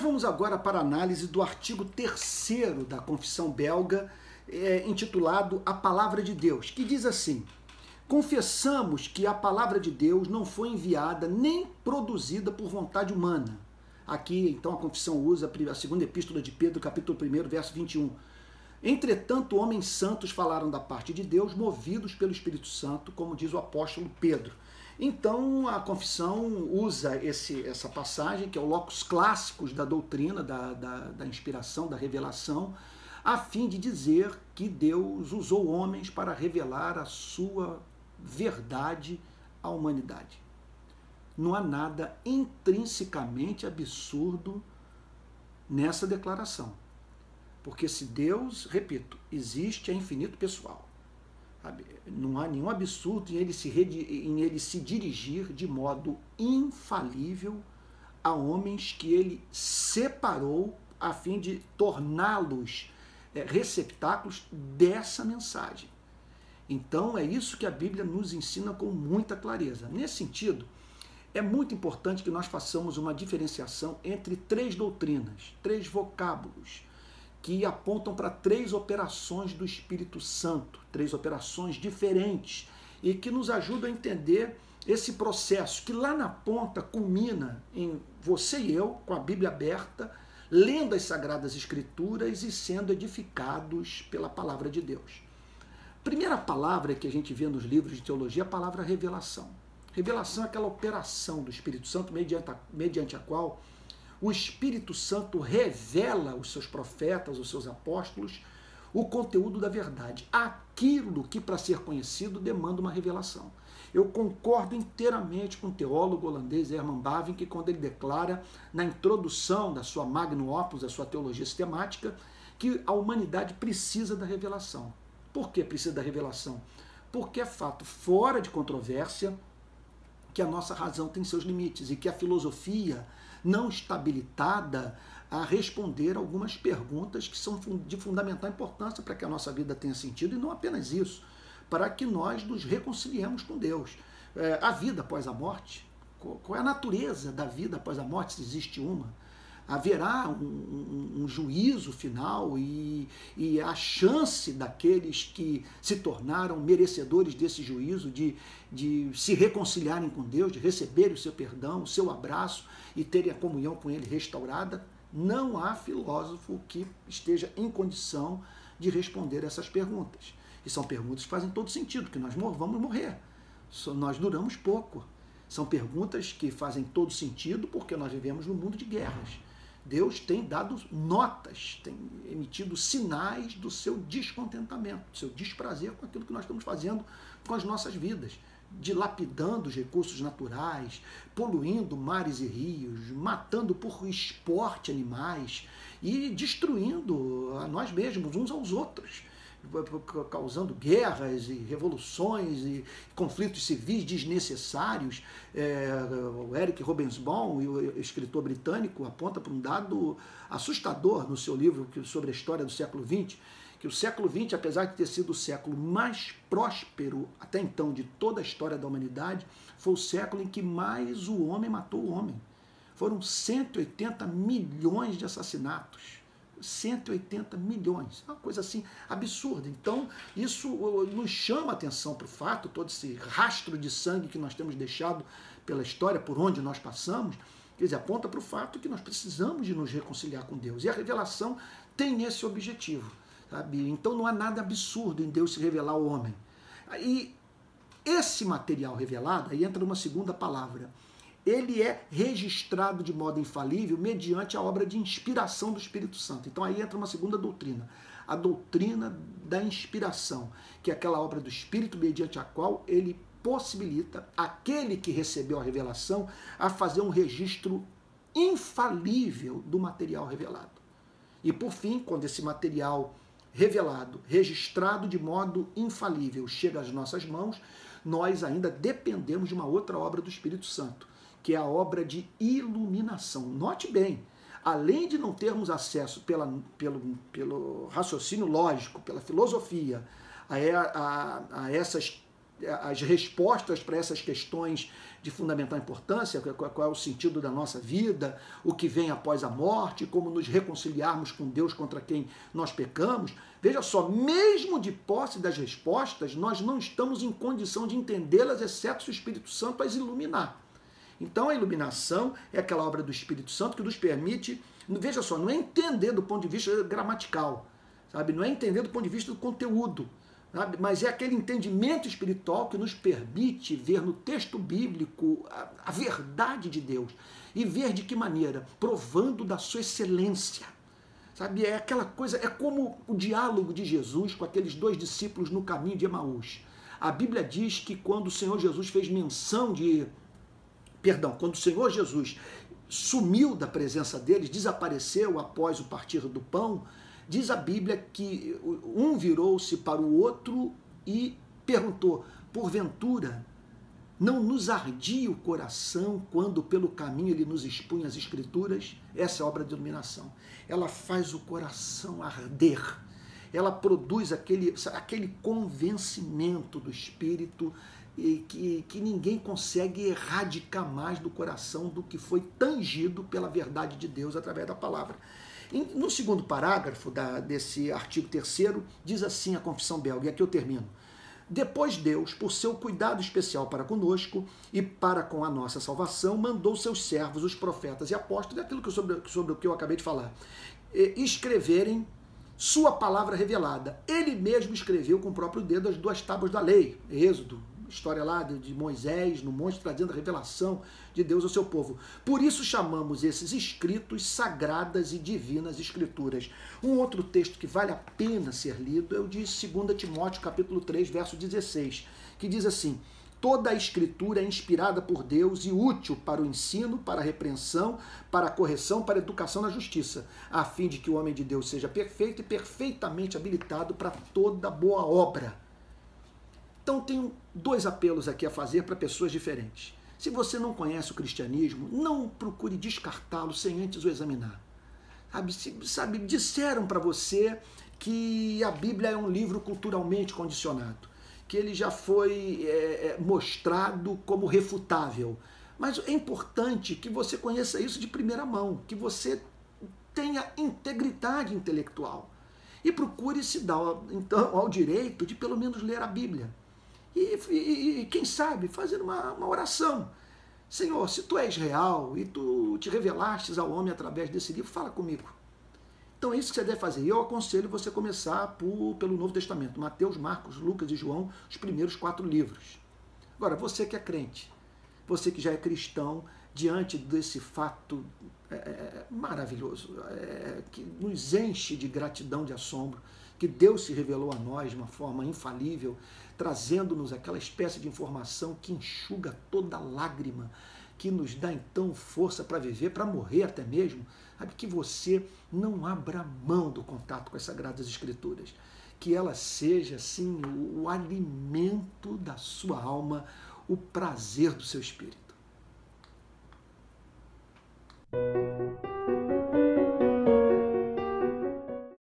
vamos agora para a análise do artigo 3º da Confissão Belga, intitulado A Palavra de Deus, que diz assim: confessamos que a palavra de Deus não foi enviada nem produzida por vontade humana. Aqui, então, a confissão usa a segunda epístola de Pedro, capítulo 1, verso 21. Entretanto, homens santos falaram da parte de Deus, movidos pelo Espírito Santo, como diz o apóstolo Pedro. Então, a confissão usa essa passagem, que é o locus classicus da doutrina, da inspiração, da revelação, a fim de dizer que Deus usou homens para revelar a sua verdade à humanidade. Não há nada intrinsecamente absurdo nessa declaração. Porque se Deus, repito, existe, é infinito pessoal. Não há nenhum absurdo em ele se dirigir de modo infalível a homens que ele separou a fim de torná-los receptáculos dessa mensagem. Então é isso que a Bíblia nos ensina com muita clareza. Nesse sentido, é muito importante que nós façamos uma diferenciação entre três doutrinas, três vocábulos, que apontam para três operações do Espírito Santo, três operações diferentes, e que nos ajudam a entender esse processo, que lá na ponta culmina em você e eu, com a Bíblia aberta, lendo as Sagradas Escrituras e sendo edificados pela Palavra de Deus. Primeira palavra que a gente vê nos livros de teologia é a palavra revelação. Revelação é aquela operação do Espírito Santo mediante a qual o Espírito Santo revela aos seus profetas, aos seus apóstolos, o conteúdo da verdade. Aquilo que, para ser conhecido, demanda uma revelação. Eu concordo inteiramente com o teólogo holandês Herman Bavinck, quando ele declara, na introdução da sua magnum opus, da sua teologia sistemática, que a humanidade precisa da revelação. Por que precisa da revelação? Porque é fato fora de controvérsia que a nossa razão tem seus limites e que a filosofia não está habilitada a responder algumas perguntas que são de fundamental importância para que a nossa vida tenha sentido, e não apenas isso, para que nós nos reconciliemos com Deus. A vida após a morte, qual é a natureza da vida após a morte, se existe uma? Haverá um juízo final e a chance daqueles que se tornaram merecedores desse juízo de se reconciliarem com Deus, de receberem o seu perdão, o seu abraço e terem a comunhão com Ele restaurada. Não há filósofo que esteja em condição de responder essas perguntas. E são perguntas que fazem todo sentido, que nós vamos morrer, nós duramos pouco. São perguntas que fazem todo sentido porque nós vivemos num mundo de guerras. Deus tem dado notas, tem emitido sinais do seu descontentamento, do seu desprazer com aquilo que nós estamos fazendo com as nossas vidas, dilapidando os recursos naturais, poluindo mares e rios, matando por esporte animais e destruindo a nós mesmos, uns aos outros, causando guerras e revoluções e conflitos civis desnecessários. O Eric Robensbaum, o escritor britânico, aponta para um dado assustador no seu livro sobre a história do século XX, que o século XX, apesar de ter sido o século mais próspero até então de toda a história da humanidade, foi o século em que mais o homem matou o homem. Foram 180 milhões de assassinatos. 180 milhões, uma coisa assim absurda. Então, isso nos chama a atenção para o fato, todo esse rastro de sangue que nós temos deixado pela história, por onde nós passamos, quer dizer, aponta para o fato que nós precisamos de nos reconciliar com Deus. E a revelação tem esse objetivo, sabe? Então, não há nada absurdo em Deus se revelar ao homem. E esse material revelado, aí entra uma segunda palavra, ele é registrado de modo infalível mediante a obra de inspiração do Espírito Santo. Então aí entra uma segunda doutrina, a doutrina da inspiração, que é aquela obra do Espírito mediante a qual ele possibilita aquele que recebeu a revelação a fazer um registro infalível do material revelado. E por fim, quando esse material revelado, registrado de modo infalível, chega às nossas mãos, nós ainda dependemos de uma outra obra do Espírito Santo, que é a obra de iluminação. Note bem, além de não termos acesso pelo raciocínio lógico, pela filosofia, a essas as respostas para essas questões de fundamental importância, qual é o sentido da nossa vida, o que vem após a morte, como nos reconciliarmos com Deus contra quem nós pecamos. Veja só, mesmo de posse das respostas, nós não estamos em condição de entendê-las, exceto se o Espírito Santo as iluminar. Então a iluminação é aquela obra do Espírito Santo que nos permite, veja só, não é entender do ponto de vista gramatical, sabe? Não é entender do ponto de vista do conteúdo, sabe? Mas é aquele entendimento espiritual que nos permite ver no texto bíblico a verdade de Deus e ver de que maneira, provando da sua excelência. Sabe, é aquela coisa, é como o diálogo de Jesus com aqueles dois discípulos no caminho de Emaús. A Bíblia diz que quando o Senhor Jesus fez menção de... quando o Senhor Jesus sumiu da presença deles, desapareceu após o partir do pão, diz a Bíblia que um virou-se para o outro e perguntou, porventura, não nos ardia o coração quando pelo caminho ele nos expunha as Escrituras? Essa é a obra de iluminação. Ela faz o coração arder. Ela produz aquele convencimento do Espírito que ninguém consegue erradicar mais do coração do que foi tangido pela verdade de Deus através da palavra. No segundo parágrafo desse artigo 3º, diz assim a Confissão Belga, e aqui eu termino. Depois Deus, por seu cuidado especial para conosco e para com a nossa salvação, mandou seus servos, os profetas e apóstolos, aquilo sobre o que eu acabei de falar, escreverem sua palavra revelada. Ele mesmo escreveu com o próprio dedo as 2 tábuas da lei, Êxodo, história lá de Moisés no monte, trazendo a revelação de Deus ao seu povo. Por isso chamamos esses escritos sagradas e divinas escrituras. Um outro texto que vale a pena ser lido é o de 2 Timóteo, capítulo 3, verso 16, que diz assim, toda a escritura é inspirada por Deus e útil para o ensino, para a repreensão, para a correção, para a educação na justiça, a fim de que o homem de Deus seja perfeito e perfeitamente habilitado para toda boa obra. Então, tenho 2 apelos aqui a fazer para pessoas diferentes. Se você não conhece o cristianismo, não procure descartá-lo sem antes o examinar. Sabe, disseram para você que a Bíblia é um livro culturalmente condicionado, que ele já foi mostrado como refutável. Mas é importante que você conheça isso de primeira mão, que você tenha integridade intelectual e procure se dar então, ao direito de pelo menos ler a Bíblia. E quem sabe, fazer uma oração. Senhor, se tu és real e tu te revelastes ao homem através desse livro, fala comigo. Então é isso que você deve fazer. E eu aconselho você começar pelo Novo Testamento. Mateus, Marcos, Lucas e João, os primeiros 4 livros. Agora, você que é crente, você que já é cristão, diante desse fato maravilhoso, que nos enche de gratidão, de assombro, que Deus se revelou a nós de uma forma infalível, trazendo-nos aquela espécie de informação que enxuga toda lágrima, que nos dá então força para viver, para morrer até mesmo, sabe? Que você não abra mão do contato com as Sagradas Escrituras, que ela seja assim o alimento da sua alma, o prazer do seu espírito.